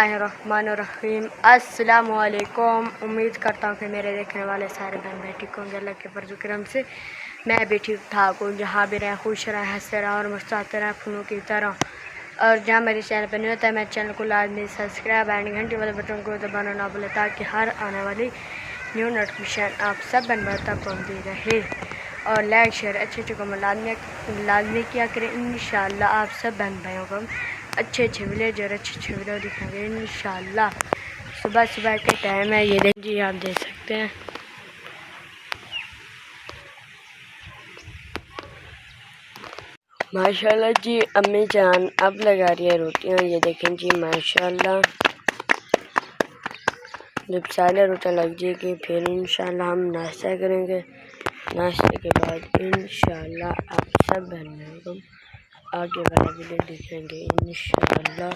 बिस्मिल्लाहिर्रहमानिर्रहीम। अस्सलामुअलैकुम। उम्मीद करता हूँ कि मेरे देखने वाले सारे बहन भाई ठीक होंगे। अल्लाह के फर्ज़ करम से मैं भी ठीक ठाक हूँ। जहाँ भी रहें खुश रहें, हंसते रहें और मुस्कुराते रहें फूलों की तरह। और जहाँ मेरे चैनल पर नहीं होता है, मेरे चैनल को लाजमी सब्सक्राइब एंड घंटी वाले बटन को दबाना ना भूलें, ताकि हर आने वाली न्यू नोटिफिकेशन आप सब बहन भाई तक पहुँचती रहे। और लाइक शेयर अच्छे कमेंट लाजमी किया करें। इंशाअल्लाह आप सब बहन भाइयों को अच्छे विलेज और अच्छे वीडियो दिखाएंगे इंशाअल्लाह। सुबह सुबह के टाइम है, ये देख जी, आप देख सकते हैं। माशाल्लाह जी, अम्मी जान अब लगा रही है रोटियां। ये देखें जी माशाल्लाह। जब सारे रोटियां लग जाएगी फिर इंशाल्लाह हम नाश्ता करेंगे। नाश्ते के बाद इंशाल्लाह आप सब बहनों को आगे वाला वीडियो दिखेंगे इंशाल्लाह।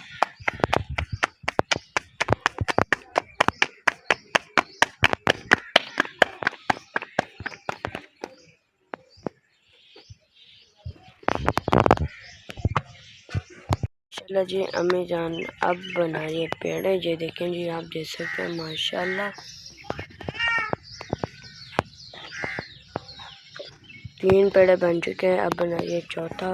माशाल्लाह जी, अम्मी जान अब बना रही है पेड़े। ये देखें जी, आप देख सकते हैं माशाल्लाह। 3 पेड़े बन चुके हैं, अब बना रही है चौथा।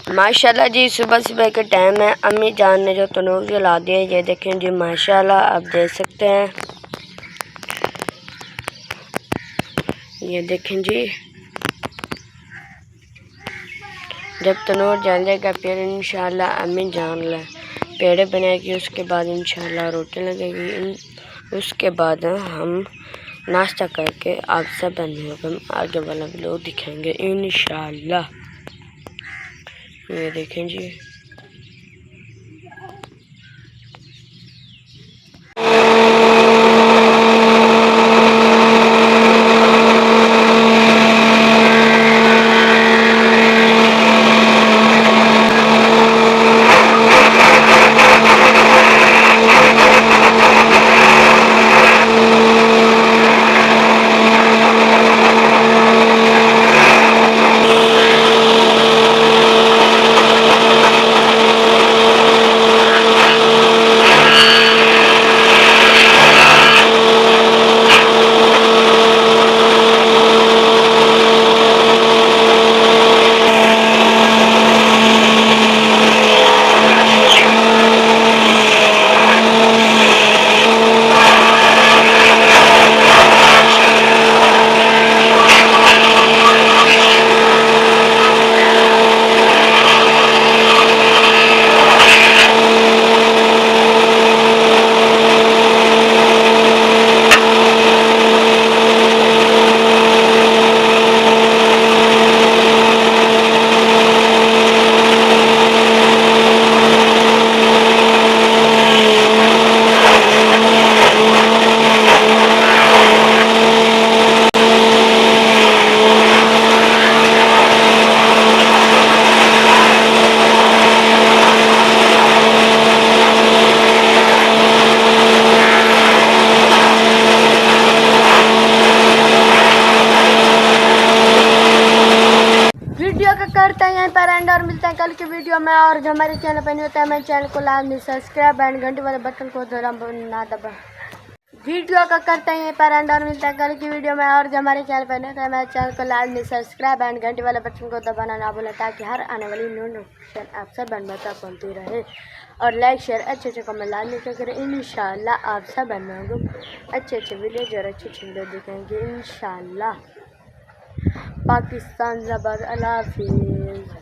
माशाल्लाह जी, सुबह सुबह के टाइम है। अम्मी जान ने जो तनूर जला दिया, ये देखें जी माशाल्लाह, आप देख सकते हैं। ये देखें जी, जब तनूर जल जाएगा फिर इंशाल्लाह अम्मी जान पेड़े बनाएगी। उसके बाद इंशाल्लाह रोटी लगेगी। उसके बाद हम नाश्ता करके आप सब बहनों आगे वाला वीडियो दिखाएंगे इंशाल्लाह। ये देखें जी, वीडियो का करते हैं यहीं पर एंड और मिलते हैं कल की वीडियो में। और जो हमारे चैनल पर नहीं होता है, मेरे चैनल को लाजमी सब्सक्राइब एंड घंटी वाले बटन को ना दबा। वीडियो का करते हैं यहीं पर एंड और मिलते हैं कल की वीडियो में। और जो हमारे चैनल पर नहीं होता है, मेरे चैनल को लाजमी सब्सक्राइब एंड घंटी वाले बटन को दबाना ना भूलें, ताकि हर आने वाली न्यू नोटिफिकेशन आप सब बहन तक पहुँचती रहे। और लाइक शेयर अच्छे कमेंट लाजमी करें इंशाल्लाह। आप सब बहन को अच्छे विलेज और अच्छे वीडियो दिखेंगे इंशाल्लाह। पाकिस्तान ज़िंदाबाद। अल्लाह हाफिज़।